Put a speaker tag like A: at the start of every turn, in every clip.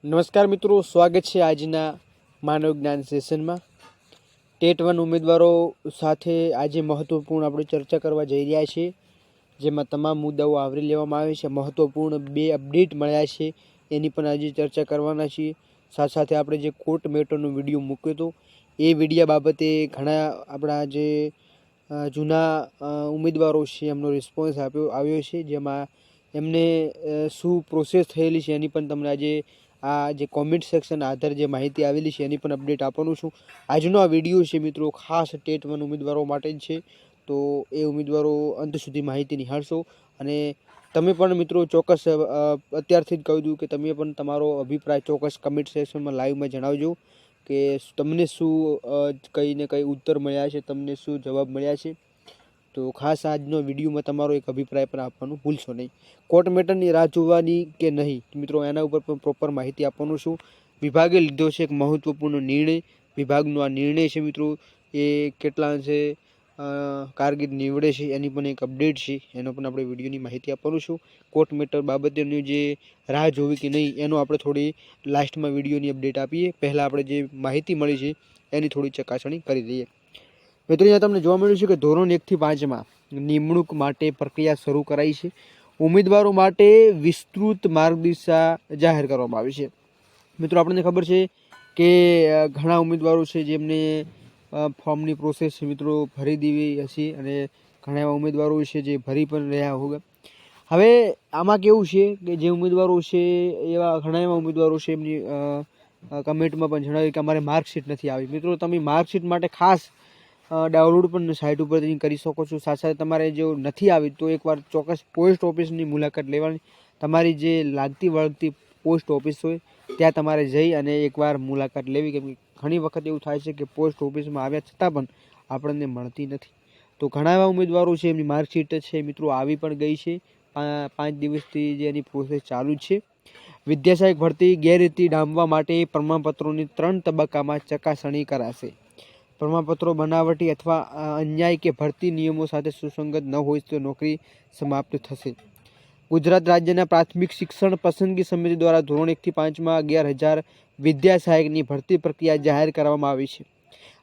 A: નમસ્કાર મિત્રો, સ્વાગત છે આજના માનવ જ્ઞાન સેશનમાં। ટેટ 1 ઉમેદવારો સાથે આજે મહત્વપૂર્ણ આપણે ચર્ચા કરવા જઈ રહ્યા છીએ, જેમાં તમામ મુદ્દાઓ આવરી લેવામાં આવે છે। મહત્વપૂર્ણ 2 અપડેટ મળ્યા છે, એની પણ આજે ચર્ચા કરવાના છીએ। સાથે સાથે આપણે જે કોર્ટ મેટરનો વિડીયો મૂક્યો હતો, એ વિડીયા બાબતે ઘણા આપણા જે જૂના ઉમેદવારો છે એમનો રિસ્પોન્સ આવ્યો છે, જેમાં એમને શું પ્રોસેસ થયેલી છે એની પણ તમને આજે આ જે કોમેન્ટ સેક્શન આધારે જે માહિતી આવેલી છે એની પણ અપડેટ આપવાનું છું। આજનો આ વિડીયો છે મિત્રો ખાસ ટેટ 1 ઉમેદવારો માટે જ છે, તો એ ઉમેદવારો અંત સુધી માહિતી નિહાળશો। અને તમે પણ મિત્રો ચોક્કસ અત્યારથી જ કહી દઉં કે તમે પણ તમારો અભિપ્રાય ચોક્કસ કમેન્ટ સેક્શનમાં લાઈવમાં જણાવજો કે તમને શું કઈ ને કઈ ઉત્તર મળ્યા છે, તમને શું જવાબ મળ્યા છે। તો ખાસ આજનો વિડીયોમાં તમારો એક અભિપ્રાય પણ આપવાનું ભૂલશો નહીં। કોર્ટ મેટરની રાહ જોવાની કે નહીં મિત્રો, એના ઉપર પણ પ્રોપર માહિતી આપવાનું છું। વિભાગે લીધો છે એક મહત્વપૂર્ણ નિર્ણય। વિભાગનો આ નિર્ણય છે મિત્રો એ કેટલા અંશે કારગિર્દ નીવડે છે એની પણ એક અપડેટ છે, એનો પણ આપણે વિડીયોની માહિતી આપવાનું છું। કોર્ટ મેટર બાબતેની જે રાહ જોવી કે નહીં એનો આપણે થોડી લાસ્ટમાં વિડીયોની અપડેટ આપીએ, પહેલાં આપણે જે માહિતી મળી છે એની થોડી ચકાસણી કરી દઈએ। મિત્રો અહીંયા તમને જોવા મળ્યું છે કે ધોરણ 1 થી 5માં નિમણૂક માટે પ્રક્રિયા શરૂ કરાઈ છે। ઉમેદવારો માટે વિસ્તૃત માર્ગદર્શિકા જાહેર કરવામાં આવી છે। મિત્રો આપણને ખબર છે કે ઘણા ઉમેદવારો છે જેમને ફોર્મની પ્રોસેસ મિત્રો ભરી દેવી હશે, અને ઘણા એવા ઉમેદવારો છે જે ભરી પણ રહ્યા હોગા। હવે આમાં કેવું છે કે જે ઉમેદવારો છે એવા ઘણા એવા ઉમેદવારો છે એમની કમેન્ટમાં પણ જણાવ્યું કે અમારે માર્કશીટ નથી આવી। મિત્રો તમે માર્કશીટ માટે ખાસ ડાઉનલોડ પણ સાઇટ ઉપર કરી શકો છો। સાથે સાથે તમારે જો નથી આવી તો એકવાર ચોક્કસ પોસ્ટ ઓફિસની મુલાકાત લેવાની। તમારી જે લાગતી વળગતી પોસ્ટ ઓફિસ હોય ત્યાં તમારે જઈ અને એકવાર મુલાકાત લેવી, કેમ કે ઘણી વખત એવું થાય છે કે પોસ્ટ ઓફિસમાં આવ્યા છતાં પણ આપણને મળતી નથી। તો ઘણા એવા ઉમેદવારો છે એમની માર્કશીટ છે મિત્રો આવી પણ ગઈ છે, 5 દિવસથી જે એની પ્રોસેસ ચાલુ છે। વિદ્યા સહાયક ભરતી ગેરરીતિ ડામવા માટે પ્રમાણપત્રોની 3 તબક્કામાં ચકાસણી કરાશે। પ્રમાણપત્રો બનાવટી અથવા અન્યાય કે ભરતી નિયમો સાથે સુસંગત ન હોય તો નોકરી સમાપ્ત થશે। ગુજરાત રાજ્યના પ્રાથમિક શિક્ષણ પસંદગી સમિતિ દ્વારા ધોરણ 1 થી 5માં 11,000 વિદ્યા સહાયકની ભરતી પ્રક્રિયા જાહેર કરવામાં આવી છે।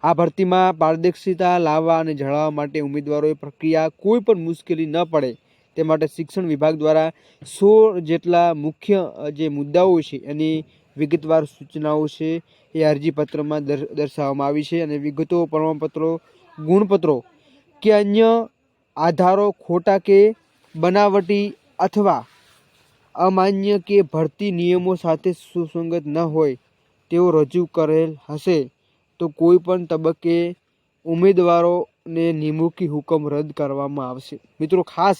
A: આ ભરતીમાં પારદર્શિતા લાવવા અને જાળવવા માટે ઉમેદવારોએ પ્રક્રિયા કોઈ પણ મુશ્કેલી ન પડે તે માટે શિક્ષણ વિભાગ દ્વારા 16 જેટલા મુખ્ય જે મુદ્દાઓ છે એની વિગતવાર સૂચનાઓ છે એ અરજીપત્રમાં દર્શાવવામાં આવી છે। અને વિગતો પ્રમાણપત્રો ગુણપત્રો કે અન્ય આધારો ખોટા કે બનાવટી અથવા અમાન્ય કે ભરતી નિયમો સાથે સુસંગત ન હોય તેઓ રજૂ કરેલ હશે તો કોઈ પણ તબક્કે ઉમેદવારોને નિમણૂકી હુકમ રદ કરવામાં આવશે। મિત્રો ખાસ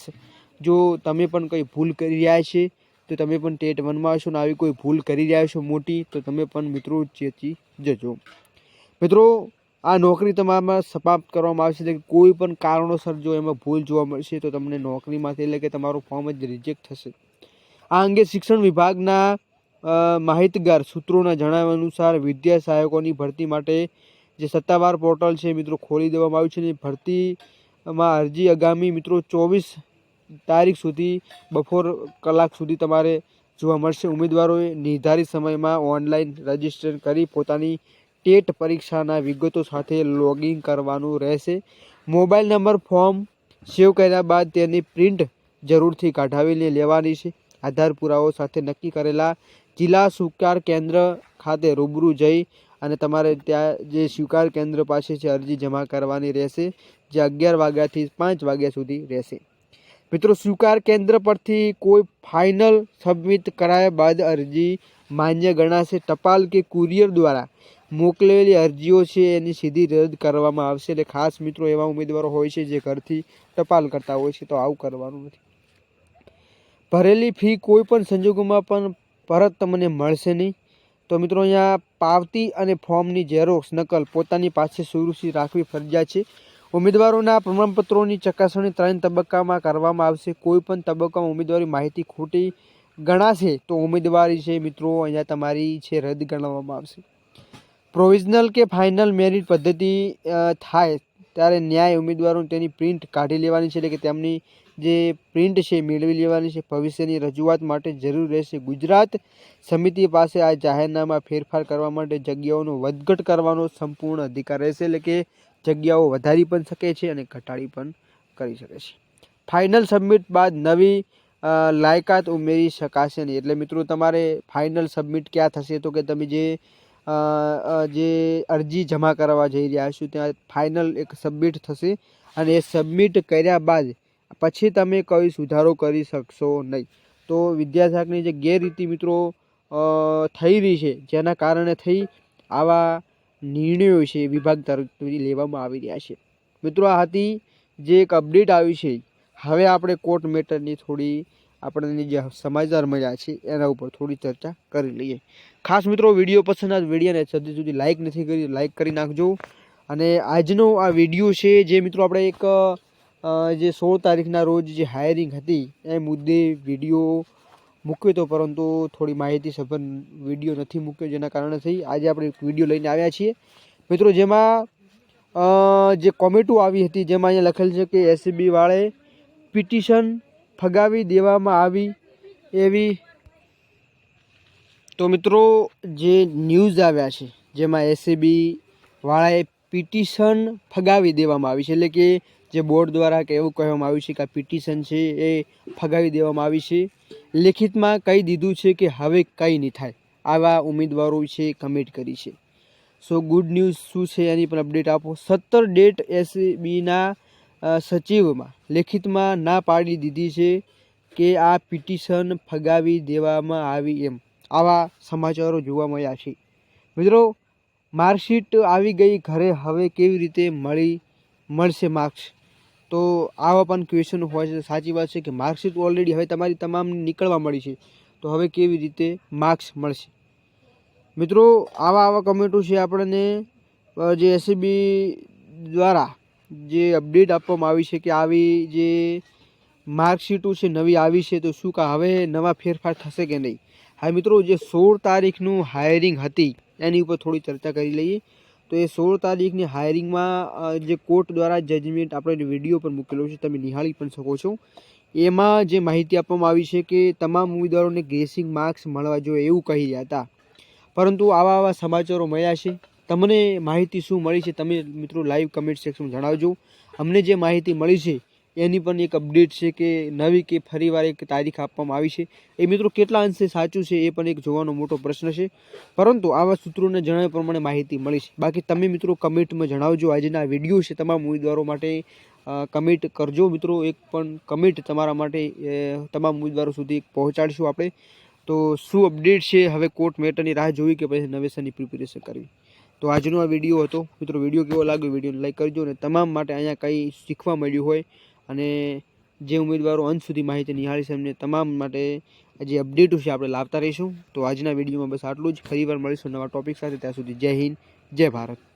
A: જો તમે પણ કંઈ ભૂલ કરી રહ્યા છે તો તમે પણ ટેટ 1માં હશો ને આવી કોઈ ભૂલ કરી રહ્યા છો મોટી, તો તમે પણ મિત્રો ચેતી જજો। મિત્રો આ નોકરી તમારામાં સમાપ્ત કરવામાં આવશે, એટલે કોઈ પણ કારણોસર જો એમાં ભૂલ જોવા મળશે તો તમને નોકરીમાંથી એટલે કે તમારું ફોર્મ જ રિજેક્ટ થશે। આ અંગે શિક્ષણ વિભાગના માહિતગાર સૂત્રોના જણાવ્યા અનુસાર વિદ્યા સહાયકોની ભરતી માટે જે સત્તાવાર પોર્ટલ છે મિત્રો ખોલી દેવામાં આવ્યું છે। ભરતીમાં અરજી આગામી મિત્રો 24 તારીખ સુધી બપોર કલાક સુધી તમારે જોવા મળશે। ઉમેદવારોએ નિર્ધારિત સમયમાં ઓનલાઈન રજીસ્ટર કરી પોતાની ટેટ પરીક્ષાના વિગતો સાથે લોગિન કરવાનું રહેશે। મોબાઈલ નંબર ફોર્મ સેવ કર્યા બાદ તેની પ્રિન્ટ જરૂરથી કાઢાવીને લેવાની છે। આધાર પુરાવો સાથે નક્કી કરેલા જિલ્લા સ્વીકાર કેન્દ્ર ખાતે રૂબરૂ જઈ અને તમારે ત્યાં જે સ્વીકાર કેન્દ્ર પાસે છે અરજી જમા કરવાની રહેશે, જે 11 વાગ્યાથી 5 વાગ્યા સુધી રહેશે। મિત્રો સ્વીકાર કેન્દ્ર પરથી કોઈ ફાઇનલ સબમિટ કરાયા બાદ અરજી માન્ય ગણાશે। ટપાલ કે કુરિયર દ્વારા મોકલેલી અરજીઓ છે એની સીધી રદ કરવામાં આવશે। એટલે ખાસ મિત્રો એવા ઉમેદવારો હોય છે જે ઘરથી ટપાલ કરતા હોય છે, તો આવું કરવાનું નથી। ભરેલી ફી કોઈ પણ સંજોગોમાં પણ પરત તમને મળશે નહીં। તો મિત્રો અહીંયા પાવતી અને ફોર્મની ઝેરોક્ષ નકલ પોતાની પાસે સુરક્ષિત રાખવી ફરજિયાત છે। ઉમેદવારોના પ્રમાણપત્રોની ચકાસણી 3 તબક્કામાં કરવામાં આવશે। કોઈ પણ તબક્કામાં ઉમેદવારી માહિતી ખોટી ગણાશે તો ઉમેદવારી છે મિત્રો અહીંયા તમારી છે રદ ગણવામાં આવશે। પ્રોવિઝનલ કે ફાઇનલ મેરિટ પદ્ધતિ થાય ત્યારે ન્યાય ઉમેદવારોને તેની પ્રિન્ટ કાઢી લેવાની છે, એટલે કે તેમની જે પ્રિન્ટ છે મેળવી લેવાની છે. ભવિષ્યની રજૂઆત માટે જરૂર રહેશે. ગુજરાત સમિતિ પાસે આ જાહેરનામા ફેરફાર કરવા માટે જગ્યાઓનો વધઘટ કરવાનો સંપૂર્ણ અધિકાર રહેશે. એટલે કે જગ્યાઓ વધારી પણ શકે છે અને ઘટાડી પણ કરી શકે છે. ફાઇનલ સબમિટ બાદ નવી લાયકાત ઉમેરી શકાશે નહીં. એટલે મિત્રો તમારે ફાઇનલ સબમિટ ક્યાં થશે તો કે તમે જે અરજી જમા કરવા જઈ રહ્યા છો ત્યાં ફાઇનલ એક સબમિટ થશે અને એ સબમિટ કર્યા બાદ પછી તમે કોઈ સુધારો કરી શકશો નહીં. તો વિદ્યાશાખાની જે ગેરરીતિ મિત્રો થઈ રહી છે જેના કારણે થઈ આવા નિર્ણયો છે વિભાગ તરફથી લેવામાં આવી રહ્યા છે. મિત્રો આ હતી જે એક અપડેટ આવી છે. હવે આપણે કોર્ટ મેટરની થોડી આપણને જે સમાચાર મળ્યા છે એના ઉપર થોડી ચર્ચા કરી લઈએ. ખાસ મિત્રો વિડીયો પસંદ આવે વિડીયોને સુધી લાઇક નથી કરી લાઇક કરી નાખજો. અને આજનો આ વિડીયો છે જે મિત્રો આપણે એક જે 16 તારીખના રોજ જે હાયરિંગ હતી એ મુદ્દે વિડીયો મૂક્યો હતો, પરંતુ થોડી માહિતી સભર વિડીયો નથી મૂક્યો જેના કારણે થઈ આજે આપણે એક વિડીયો લઈને આવ્યા છીએ મિત્રો. જેમાં જે કોમેન્ટો આવી હતી જેમાં અહીંયા લખેલ છે કે એસીબી વાળે પિટિશન ફગાવી દેવામાં આવી એવી. તો મિત્રો જે ન્યૂઝ આવ્યા છે જેમાં એસીબી વાળાએ પિટિશન ફગાવી દેવામાં આવી છે. એટલે કે જે બોર્ડ દ્વારા કે એવું કહેવામાં આવ્યું છે કે આ પિટિશન છે એ ફગાવી દેવામાં આવી છે. લેખિતમાં કહી દીધું છે કે હવે કંઈ નહીં થાય. આવા ઉમેદવારો છે કમેન્ટ કરી છે. સો ગુડ ન્યૂઝ શું છે એની પણ અપડેટ આપો. 17 ડેટ એસીબીના સચિવમાં લેખિતમાં ના પાડી દીધી છે કે આ પિટિશન ફગાવી દેવામાં આવી એમ. આવા સમાચારો જોવા મળ્યા છે મિત્રો. માર્કશીટ આવી ગઈ ઘરે, હવે કેવી રીતે મળશે માર્ક્સ? તો આવા પણ ક્વેશ્ચન હોય છે. સાચી વાત છે કે માર્કશીટ ઓલરેડી હવે તમારી તમામ નીકળવા મળી છે, તો હવે કેવી રીતે માર્ક્સ મળશે? મિત્રો આવા કમેન્ટો છે આપણને જે એસીબી દ્વારા જે અપડેટ આપવામાં આવી છે કે આવી જે માર્કશીટો છે નવી આવી છે, તો શું કા હવે નવા ફેરફાર થશે કે નહીં? હા મિત્રો, જે 16 તારીખનું હાયરિંગ હતી એની ઉપર થોડી ચર્ચા કરી લઈએ. તો એ 16 તારીખની હાયરિંગમાં જે કોર્ટ દ્વારા જજમેન્ટ આપણે વિડીયો પર મૂકેલો છે, તમે નિહાળી પણ શકો છો. એમાં જે માહિતી આપવામાં આવી છે કે તમામ ઉમેદવારોને ગ્રેસિંગ માર્ક્સ મળવા જોઈએ એવું કહી રહ્યા હતા, પરંતુ આવા સમાચારો મળ્યા છે. તમને માહિતી શું મળી છે તમે મિત્રો લાઈવ કમેન્ટ સેક્શનમાં જણાવજો. અમને જે માહિતી મળી છે એની પણ એક અપડેટ છે કે નવી કે ફરીવાર એક તારીખ આપવામાં આવી છે. એ મિત્રો કેટલા અંશે સાચું છે એ પણ એક જોવાનો મોટો પ્રશ્ન છે, પરંતુ આવા સૂત્રોને જણાવ્યા પ્રમાણે માહિતી મળી છે. બાકી તમે મિત્રો કમેન્ટમાં જણાવજો. આજના વિડીયો છે તમામ ઉમેદવારો માટે કમેન્ટ કરજો મિત્રો. એક પણ કમેન્ટ તમારા માટે તમામ ઉમેદવારો સુધી પહોંચાડીશું આપણે. તો શું અપડેટ છે, હવે કોર્ટ મેટરની રાહ જોવી કે પછી નવેસરની પ્રિપેરેશન કરવી? તો આજનો આ વિડીયો હતો મિત્રો. વિડીયો કેવો લાગ્યો વિડીયોને લાઈક કરજો. અને તમામ માટે અહીંયા કંઈ શીખવા મળ્યું હોય અને જે ઉમેદવારો અંત સુધી માહિતી નિહાળી છે એમને તમામ માટે જે અપડેટો છે આપણે લાવતા રહીશું. તો આજના વિડીયોમાં બસ આટલું જ. ફરીવાર મળીશું નવા ટોપિક સાથે. ત્યાં સુધી જય હિન્દ, જય ભારત.